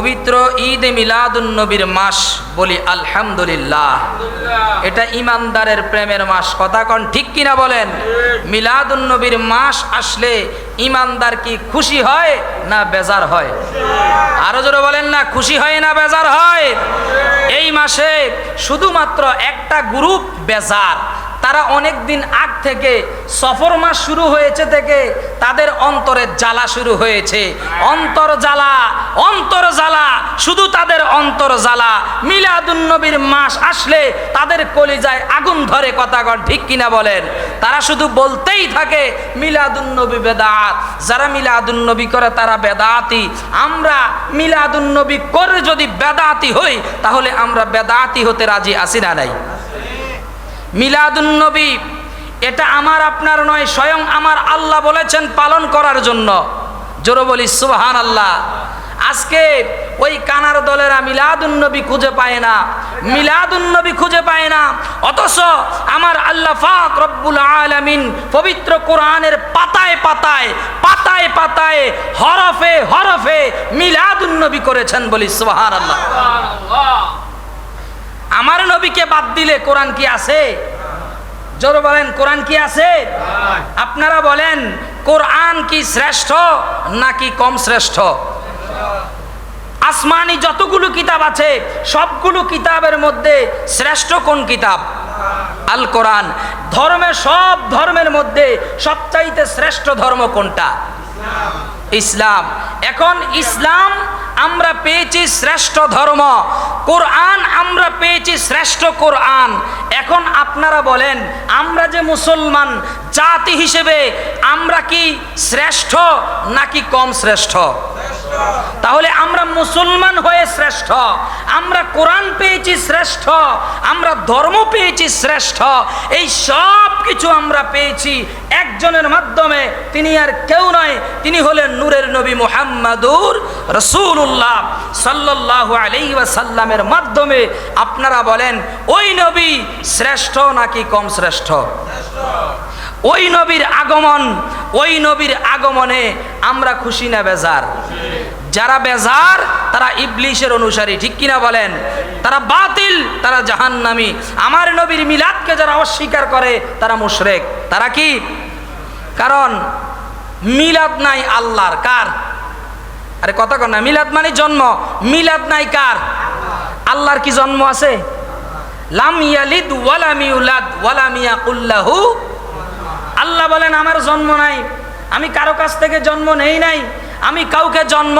পবিত্র ঈদ মিলাদুন নবীর মাস, বলি আলহামদুলিল্লাহ। এটা ইমানদারের প্রেমের মাস, কথা কন ঠিক কিনা বলেন? মিলাদুন নবীর মাস আসলে ইমানদার কি খুশি হয় না বেজার হয়? আরো জোরে বলেন না, খুশি হয় না বেজার হয়? এই মাসে শুধুমাত্র একটা গ্রুপ বেজার, তারা অনেক দিন আগ থেকে সফর মাস শুরু হয়েছে থেকে তাদের অন্তরে জ্বালা শুরু হয়েছে। অন্তর জ্বালা, অন্তর জ্বালা, শুধু তাদের অন্তর জ্বালা। মিলাদুন নবীর মাস আসলে তাদের কলিজায় আগুন ধরে, কথা কন ঠিক কিনা বলেন? তারা শুধু বলতেই থাকে মিলাদুন নবী বেদাত। যারা মিলাদুন নবী করে তারা বেদাতি। আমরা মিলাদুন নবী করে যদি বেদাতি হই তাহলে আমরা বেদাতি হতে রাজি আছি না নাই? মিলাদুন নবী এটা আমার আপনার নয়, স্বয়ং আমার আল্লাহ বলেছেন পালন করার জন্য। জোরে বলি সুবহানাল্লাহ। আজকে ওই কানার দলেরা মিলাদুন নবী খুঁজে পায় না, মিলাদুন নবী খুঁজে পায় না, অথচ আমার আল্লাহ পাক রব্বুল আলামিন পবিত্র কোরআনের পাতায় পাতায় পাতায় পাতায় হরফে হরফে মিলাদুন নবী করেছেন, বলি সুবহানাল্লাহ। আমার নবীকে বাদ দিলে কোরআন কি আছে? জোরে বলেন, কোরআন কি আছে? আপনারা বলেন, কোরআন কি শ্রেষ্ঠ নাকি কম শ্রেষ্ঠ? আসমানি যতগুলো কিতাব আছে সবগুলো কিতাবের মধ্যে শ্রেষ্ঠ কোন কিতাব? আল কোরআন। ধর্মের সব ধর্মের মধ্যে সবচাইতে শ্রেষ্ঠ ধর্ম কোনটা? ইসলাম। এখন ইসলাম আমরা পেয়েছি শ্রেষ্ঠ ধর্ম, কোরআন আমরা পেয়েছি শ্রেষ্ঠ কোরআন। এখন আপনারা বলেন, আমরা যে মুসলমান জাতি হিসেবে আমরা কি শ্রেষ্ঠ নাকি কম শ্রেষ্ঠ? তাহলে আমরা মুসলমান হয়ে শ্রেষ্ঠ, আমরা কোরআন পেয়েছি শ্রেষ্ঠ, আমরা ধর্ম পেয়েছি শ্রেষ্ঠ, এই সব কিছু আমরা পেয়েছি একজনের মাধ্যমে। তিনি আর কেউ নয়, তিনি হলেন নূরের নবী মুহাম্মাদুর রাসূলুল্লাহ সাল্লাল্লাহু আলাইহি ওয়াসাল্লামের মাধ্যমে। আপনারা বলেন, ওই নবী শ্রেষ্ঠ নাকি কম শ্রেষ্ঠ? ওই নবীর আগমন, ওই নবীর আগমনে আমরা খুশি না বেজার? যারা বেজার তারা ইবলিশের অনুসারী, ঠিক কিনা বলেন? তারা বাতিল, তারা জাহান্নামী। আমার নবীর মিলাদকে যারা অস্বীকার করে তারা মুশরিক। তারা কি? কারণ মিলাদ নাই আল্লাহর, কার? আরে কথা কর না, মিলাদ মানে জন্ম, মিলাদ নাই কার? আল্লাহর কি জন্ম আছে? লাম ইয়ালিদ ওয়ালাম ইউলাদ ওয়ালাম ইয়াকুল লাহু। আল্লাহ বলেন আমার জন্ম নাই, আমি কারো কাছ থেকে জন্ম নেই নাই, আমি কাউকে জন্ম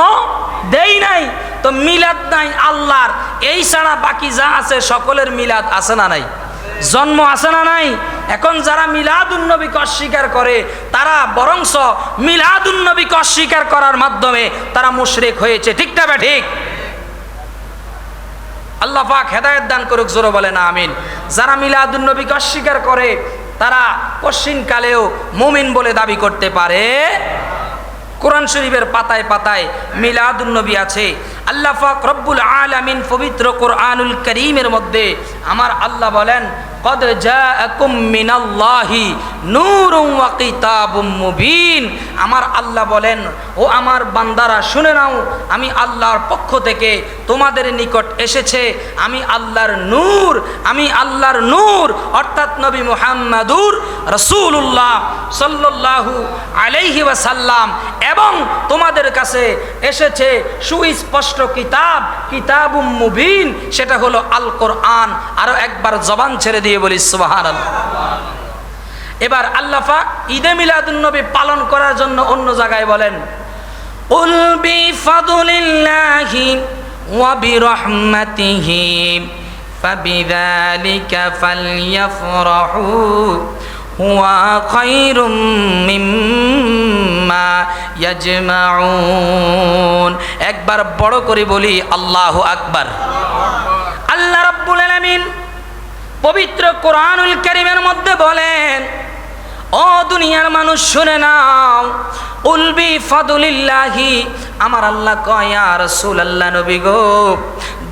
দেই নাই। তো মিলাদ নাই আল্লাহর, এই ছাড়া বাকি যা আছে সকলের মিলাদ আছে না নাই? জন্ম আছে না নাই? এখন যারা মিলাদুন নবীকে অস্বীকার করে তারা বরংস মিলাদুন নবীকে অস্বীকার করার মাধ্যমে তারা মুশরিক হয়েছে, ঠিক না ঠিক? আল্লাহ পাক হেদায়েত দান করুক, জোরে বলেন আমিন। যারা মিলাদুন নবীকে অস্বীকার করে তারা কশিনকালেও মুমিন বলে দাবি করতে পারে। কোরআন শরীফের পাতায় পাতায় মিলাদুন নবী আছে। আল্লাহ পাক রব্বুল আলামিন পবিত্র কোরআনুল কারীমের মধ্যে আমার আল্লাহ বলেন, কদ জাআকুম মিনাল্লাহি নূরুন ওয়া কিতাবুম মুবিন। আমার আল্লাহ বলেন, ও আমার বান্দারা শুনে নাও, আমি আল্লাহর পক্ষ থেকে তোমাদের নিকট এসেছে আমি আল্লাহর নূর, আমি আল্লাহর নূর অর্থাৎ নবী মুহাম্মাদুর রাসূলুল্লাহ সাল্লাল্লাহু আলাইহি ওয়াসাল্লাম, এবং তোমাদের কাছে এসেছে সুস্পষ্ট কিতাব, কিতাবুম মুবিন, সেটা হলো আল কোরআন। আরো একবার জবান ছেড়ে দিয়ে বলি সুবহানাল্লাহ। এবার আল্লাহ পাক ঈদে মিলাদুন নবী পালন করার জন্য অন্য জায়গায় বলেন, উল বিফাদলিল্লাহি ওয়া বিরহমাতিহি ফাবিযালিকা ফালইফরাহু হুয়া খায়রুম মিম্মা ইয়াজমাউন। একবার বড় করে বলি আল্লাহু আকবার। আল্লাহ রাব্বুল আলামিন পবিত্র কোরআনুল কারীমের মধ্যে বলেন, ও দুনিয়ার মানুষ শুনে নাও, উলবি ফাদুলিল্লাহি, আমার আল্লাহ কয় ইয়া রাসূলুল্লাহ নবী গো,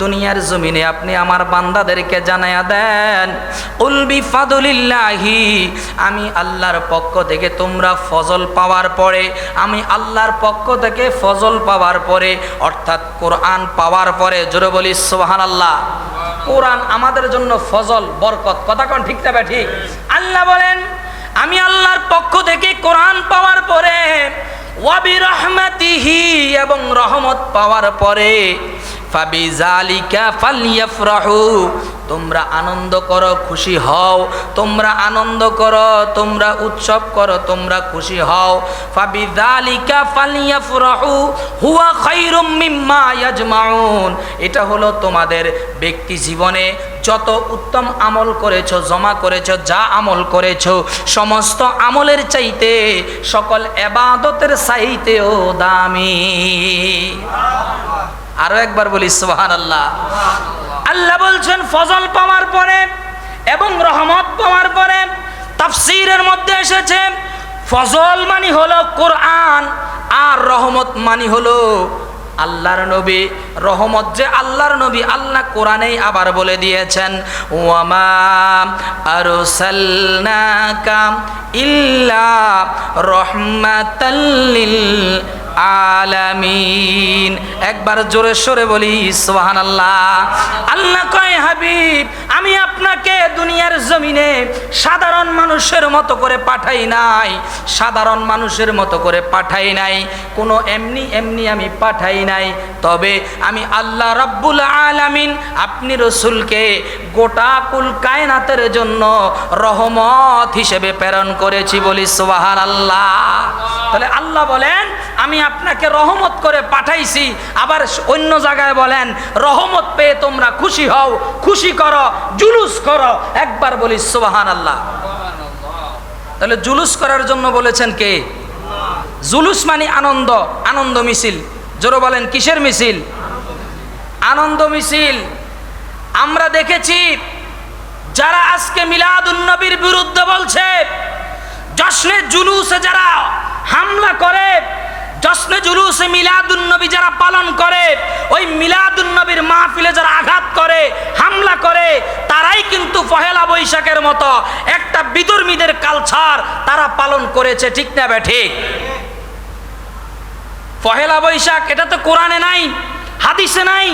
দুনিয়ার জমিনে আপনি আমার বান্দাদেরকে জানায়া দেন, উলবি ফাদুলিল্লাহি, আমি আল্লাহর পক্ষ থেকে তোমরা ফজল পাওয়ার পরে, আমি আল্লাহর পক্ষ থেকে ফজল পাওয়ার পরে, অর্থাৎ কোরআন পাওয়ার পরে, জোরে বলি সুবহানাল্লাহ। কোরআন আমাদের জন্য ফজল, বরকত, কথা কোন ঠিক না ঠিক? আল্লাহ বলেন আমি আল্লাহর পক্ষ থেকে কোরআন পাওয়ার পরে, ওয়াবি রাহমাতিহি, এবং রহমত পাওয়ার পরে, ফাবিজালিকা ফালইয়াফরাহু, তোমরা আনন্দ করো, খুশি হও, তোমরা আনন্দ করো, তোমরা উৎসব করো, তোমরা খুশি হও। ফাবিজালিকা ফালইয়াফরাহু হুয়া খায়রুম মিম্মা ইয়াজমাউন, এটা হলো তোমাদের ব্যক্তি জীবনে যত উত্তম আমল করেছো, জমা করেছো, যা আমল করেছো সমস্ত আমলের চাইতে, সকল ইবাদতের চাইতেও দামি। আরো একবার বলি সুবহানাল্লাহ। আল্লাহ বলছেন ফজল পাওয়ার পরে এবং রহমত পাওয়ার পরে, তাফসীরের মধ্যে এসেছে ফজল মানে হলো কোরআন, আর রহমত মানে হলো আল্লাহর নবী। রহমত যে আল্লাহর নবী, আল্লাহ কোরআনেই আবার বলে দিয়েছেন ওয়ামা আরসালনাকা ইল্লা রাহমাতাল লিল আলামিন। একবার জোরে সোরে বলি সুবহানাল্লাহ। আল্লাহ কয় হাবিব, আমি আপনাকে দুনিয়ার জমিনে সাধারণ মানুষের মতো করে পাঠাই নাই, সাধারণ মানুষের মতো করে পাঠাই নাই, কোনো এমনি এমনি আমি পাঠাই নাই, তবে আমি আল্লাহ রাব্বুল আলামিন আপনি রসুলকে গোটা কুল কায়নাতের জন্য রহমত হিসেবে প্রেরণ করেছি, বলি সুবহানাল্লাহ। তাহলে আল্লাহ বলেন আমি আপনাকে রহমত করে পাঠাইছি, আবার অন্য জায়গায় বলেন রহমত পেয়ে তোমরা খুশি হও, খুশি করো, জুলুস করো। একবার বলি সুবহানাল্লাহ। তাহলে জুলুস করার জন্য বলেছেন কে? জুলুস মানে আনন্দ, আনন্দ মিছিল। জোরে বলেন কিসের মিছিল? আনন্দ মিছিল। আমরা দেখেছি যারা আজকে মিলাদুন নবীর বিরুদ্ধে বলছে, জশ্নে জুলুসে যারা হামলা করে, জশ্নে জুলুসে মিলাদুন নবী যারা পালন করে, ওই মিলাদুন নবীর মাহফিলে যারা আঘাত করে, হামলা করে, তারাই কিন্তু পহেলা বৈশাখের মতো একটা বিধর্মীদের কালচার তারা পালন করেছে, ঠিক না বে ঠিক? পহেলা বৈশাখ এটা তো কোরআনে নাই, হাদিসে নাই,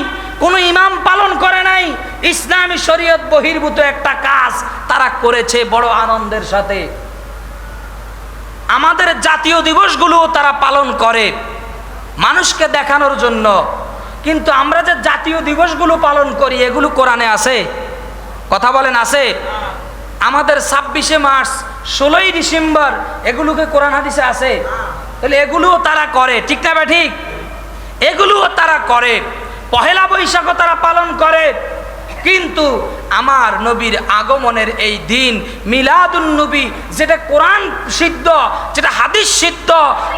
কোনো ইমাম পালন করে নাই, ইসলামী শরীয়ত বহির্ভূত একটা কাজ তারা করেছে বড় আনন্দের সাথে। আমাদের জাতীয় দিবসগুলো তারা পালন করে মানুষকে দেখানোর জন্য, কিন্তু আমরা যে জাতীয় দিবসগুলো পালন করি এগুলো কোরআনে আছে? কথা বলেন আছে? আমাদের 26শে মার্চ, 16ই ডিসেম্বর এগুলোকে কোরআন হাদিসে আছে? তাহলে এগুলোও তারা করে, ঠিক না বা ঠিক? এগুলোও তারা করে, পহেলা বৈশাখও তারা পালন করে, কিন্তু আমার নবীর আগমনের এই দিন মিলাদুন নবী, যেটা কোরআন সিদ্ধ, যেটা হাদিস সিদ্ধ,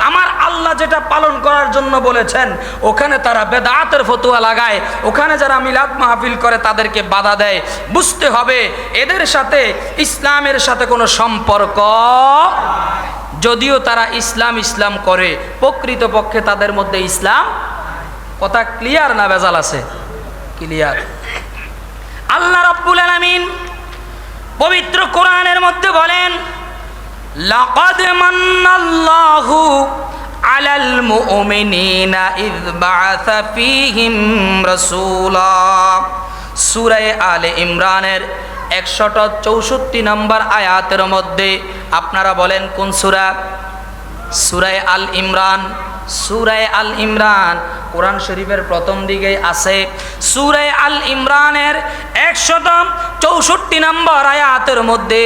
আমার আল্লাহ যেটা পালন করার জন্য বলেছেন, ওখানে তারা বেদাতের ফতোয়া লাগায়, ওখানে যারা মিলাদ মাহফিল করে তাদেরকে বাধা দেয়। বুঝতে হবে এদের সাথে ইসলামের সাথে কোনো সম্পর্ক, যদিও তারা ইসলাম ইসলাম করে, প্রকৃতপক্ষে তাদের মধ্যে ইসলাম। কথা ক্লিয়ার না ভেজাল আছে? ক্লিয়ার। আল্লাহ রাব্বুল আলামিন পবিত্র কোরআনের মধ্যে বলেন লাকাদ মান্নাল্লাহু আলাল মুমিনিনা ইয বাআসা ফীহিম রাসূলা। সূরা আলে ইমরানের 164 নম্বর আয়াতের মধ্যে, আপনারা বলেন কোন সূরা? সূরা আল ইমরান। সূরা আল ইমরান কোরআন শরীফের প্রথম দিকেই আছে। সূরা আল ইমরানের 164 নম্বর আয়াতের মধ্যে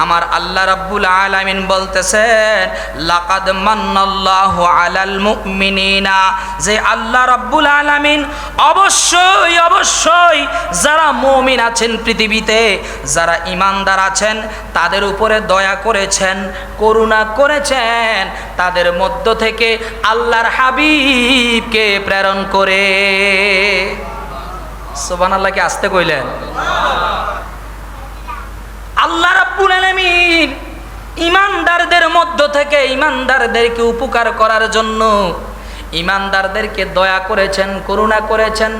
আমার আল্লাহ রাব্বুল আলামিন বলতেছেন লাকাদ মান্নাল্লাহু আলাল মুমিনিনা, যে আল্লাহ রাব্বুল আলামিন অবশ্যই অবশ্যই যারা মুমিন আছেন পৃথিবীতে, যারা ঈমানদার আছেন তাদের উপরে দয়া করেছেন, করুণা করেছেন, তাদের মধ্য থেকে আল্লাহর হাবিবকে প্রেরণ করে। সুবহানাল্লাহ, কি আসতে কইলেন? আল্লাহ রাব্বুল আলামিন ইমানদারদের মধ্য থেকে ইমানদারদেরকে উপকার করার জন্য, ইমানদারদেরকে দয়া করেছেন, করুণা করেছেন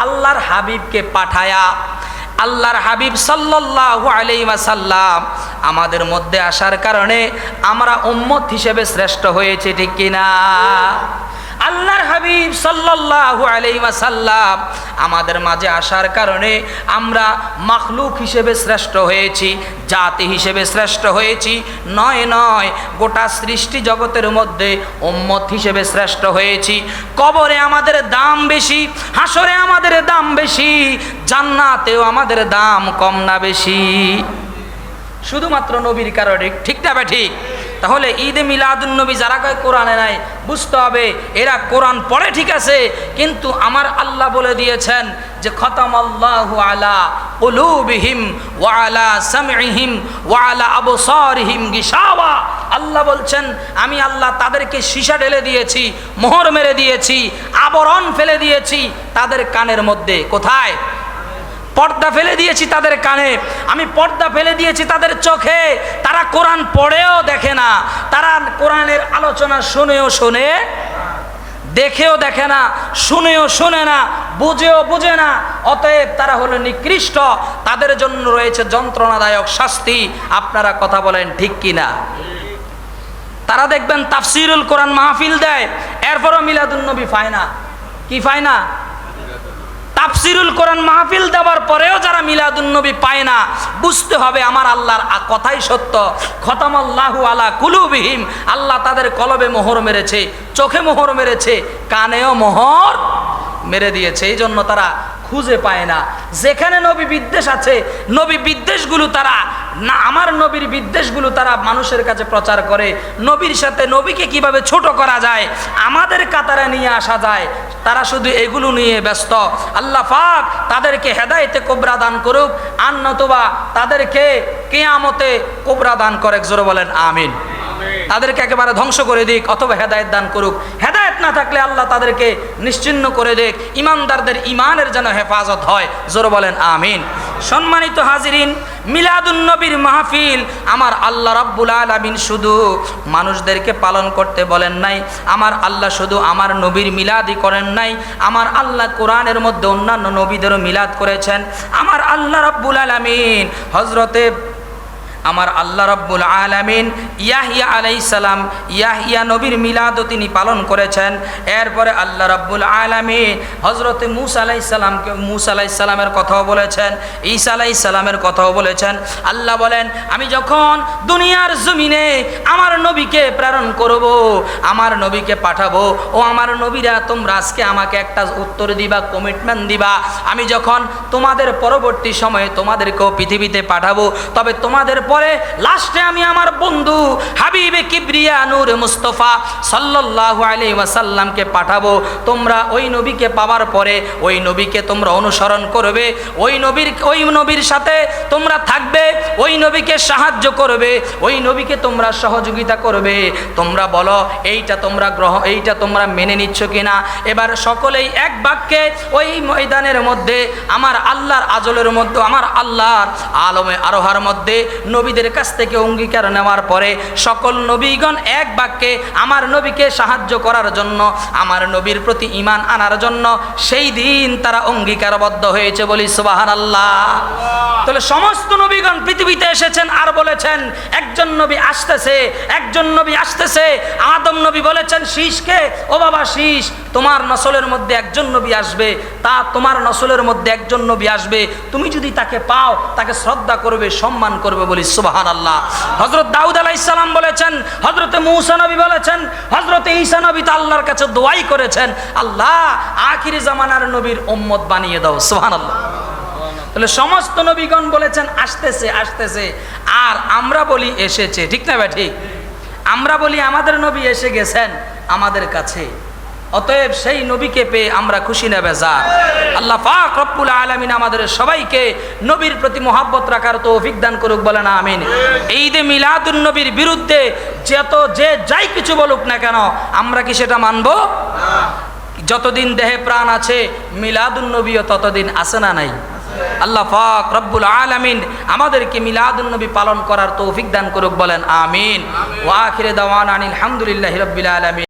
আল্লাহর হাবিবকে পাঠায়া। আল্লাহর হাবিব সাল্লাল্লাহু আলাইহি ওয়াসাল্লাম আমাদের মধ্যে আসার কারণে আমরা উম্মত হিসেবে শ্রেষ্ঠ হয়েছে, ঠিক কিনা? আল্লাহর হাবিব সাল্লাল্লাহু আলাইহি ওয়াসাল্লাম আমাদের মাঝে আসার কারণে আমরা মাখলুক হিসেবে শ্রেষ্ঠ হয়েছি, জাতি হিসেবে শ্রেষ্ঠ হয়েছি। নয়, গোটা সৃষ্টি জগতের মধ্যে উম্মত হিসেবে শ্রেষ্ঠ হয়েছি। কবরে আমাদের দাম বেশি, হাসরে আমাদের দাম বেশি, জান্নাতেও আমাদের দাম কম না বেশি? শুধুমাত্র নবীর কারণে, ঠিক না বে ঠিক? তাহলে ঈদে মিলাদুন নবী যারা কয় কোরআনে নাই, বুঝতে হবে এরা কোরআন পড়ে ঠিক আছে, কিন্তু আমার আল্লাহ বলে দিয়েছেন যে খতামাল্লাহু আলা কুলুবিহিম ওয়া আলা সামইহিম ওয়া আলা আবসারিহিম গিশাওয়া। আল্লাহ বলছেন আমি আল্লাহ তাদেরকে সীসা ঢেলে দিয়েছি, মোহর মেরে দিয়েছি, আবরণ ফেলে দিয়েছি তাদের কানের মধ্যে। কোথায়? পর্দা ফেলে দিয়েছি তাদের কানে, আমি পর্দা ফেলে দিয়েছি তাদের চোখে। তারা কোরআন পড়েও দেখে না, তারা কোরআনের আলোচনা শুনেও শোনে, দেখেও দেখে না, শুনেও শোনে না, বুঝেও বুঝে না। অতএব তারা হলো নিকৃষ্ট, তাদের জন্য রয়েছে যন্ত্রণাদায়ক শাস্তি। আপনারা কথা বলেন ঠিক কিনা? তারা দেখবেন তাফসিরুল কোরআন মাহফিল দেয়, এরপরও মিলাদুন নবী পায় না। কি পায় না? তাফসিরুল কোরআন মাহফিল দেওয়ার পরেও যারা মিলাদুন নবী পায় না, বুঝতে হবে আমার আল্লাহর কথাই সত্য। খতামাল্লাহু আলা কুলুবিহিম, আল্লাহ তাদের কলবে মোহর মেরেছে, চোখে মোহর মেরেছে, কানেও মোহর মেরে দিয়েছে। এই জন্য তারা খুঁজে পায় না। যেখানে নবী বিদ্বেষ আছে, নবী বিদ্বেষগুলো তারা না, আমার নবীর বিদ্বেষগুলো তারা মানুষের কাছে প্রচার করে। নবীর সাথে নবীকে কিভাবে ছোট করা যায়, আমাদের কাতারে নিয়ে আসা যায়, তারা শুধু এগুলো নিয়ে ব্যস্ত। আল্লাহ পাক তাদেরকে হেদায়েতে কোবরা দান করুক, আর নতুবা তাদেরকে কিয়ামতে কোবরা দান করে। জোরে বলেন আমিন। তাদেরকে একেবারে ধ্বংস করে দিক, অথবা হেদায়েত দান করুক। হেদায়েত না থাকলে আল্লাহ তাদেরকে নিশ্চিহ্ন করে দিক, ইমানদারদের ইমানের যেন হেফাজত হয়। জোরে বলেন আমিন। সম্মানিত হাজিরিন, মিলাদুন নবীর মাহফিল আমার আল্লাহ রাব্বুল আলামিন শুধু মানুষদেরকে পালন করতে বলেন নাই, আমার আল্লাহ শুধু আমার নবীর মিলাদই করেন নাই, আমার আল্লাহ কোরআনের মধ্যে অন্যান্য নবীদেরও মিলাদ করেছেন। আমার আল্লাহ রাব্বুল আলামিন হযরতে আমার আল্লাহ রাব্বুল আলামিন ইয়াহইয়া আলাইহিস সালাম, ইয়াহইয়া নবীর মিলাদও তিনি পালন করেছেন। এরপরে আল্লাহ রাব্বুল আলামিন হযরতে মূসা আলাইহিস সালামকে, মূসা আলাইহিস সালামের কথাও বলেছেন, ঈসা আলাইহিস সালামের কথাও বলেছেন। আল্লাহ বলেন আমি যখন দুনিয়ার জমিনে আমার নবীকে প্রেরণ করব, আমার নবীকে পাঠাবো, ও আমার নবীরা তোমরা আজকে আমাকে একটা উত্তর দিবা, কমিটমেন্ট দিবা। আমি যখন তোমাদের পরবর্তী সময়ে তোমাদেরকেও পৃথিবীতে পাঠাবো, তবে তোমাদের পরে লাস্টে আমি আমার বন্ধু হাবিবে কিবরিয়া নূর মুস্তাফা সাল্লাল্লাহু আলাইহি ওয়াসাল্লামকে পাঠাবো। তোমরা ওই নবীকে পাওয়ার পরে ওই নবীকে তোমরা অনুসরণ করবে, ওই নবীর সাথে তোমরা থাকবে, ওই নবীকে সাহায্য করবে, ওই নবীকে তোমরা সহযোগিতা করবে। তোমরা বলো এইটা তোমরা মেনে নিচ্ছ কিনা? এবার সকলেই এক বাক্যে ওই ময়দানের মধ্যে আমার আল্লাহর আজলের মধ্যে, আমার আল্লাহর আলমে আরোহার মধ্যে নবীদের কাছ থেকে অঙ্গীকার নেওয়ার পরে সকল নবীগণ এক বাক্যে আমার নবীকে সাহায্য করার জন্য, আমার নবীর প্রতি ঈমান আনার জন্য সেই দিন তারা অঙ্গীকারবদ্ধ হয়েছে। বলি সুবহানাল্লাহ। তাহলে সমস্ত নবীগণ পৃথিবীতে এসেছেন আর বলেছেন একজন নবী আসতেছে, একজন নবী আসতেছে। আদম নবী বলেছেন শীষকে, ও বাবা শীষ, তোমার নসলের মধ্যে একজন নবী আসবে, তোমার নসলের মধ্যে একজন নবী আসবে, তুমি যদি তাকে পাও তাকে শ্রদ্ধা করবে, সম্মান করবে। বলি সুবহানাল্লাহ। হযরত দাউদ আলাইহিস সালাম বলেছেন, হযরতে মূসা নবী বলেছেন, হযরতে ঈসা নবী তো আল্লাহর কাছে দোয়াই করেছেন, আল্লাহ আখিরি জামানার নবীর উম্মত বানিয়ে দাও। সুবহানাল্লাহ। তাহলে সমস্ত নবীগণ বলেছেন আসতেছে আসতেছে, আর আমরা বলি এসেছে। ঠিক না ভাই? ঠিক। আমরা বলি আমাদের নবী এসে গেছেন আমাদের কাছে, অতএব সেই নবীকে পেয়ে আমরা খুশি না বেজার। আল্লাহ পাক রব্বুল আলামিন আমাদের সবাইকে নবীর প্রতি মহব্বত রাখার তৌফিক দান করুক। বলেন আমিন। ঈদে মিলাদুন নবীর বিরুদ্ধে যে যাই কিছু বলুক না কেন, আমরা কি সেটা মানব? যতদিন দেহে প্রাণ আছে মিলাদুন নবীও ততদিন আছে না নাই? আল্লাহ পাক রব্বুল আলামিন আমাদেরকে মিলাদুন নবী পালন করার তৌফিক দান করুক, বলেন আমিন। ওয়া আখিরে দাওয়ানা আনিল হামদুলিল্লাহি রাব্বিল আলামিন।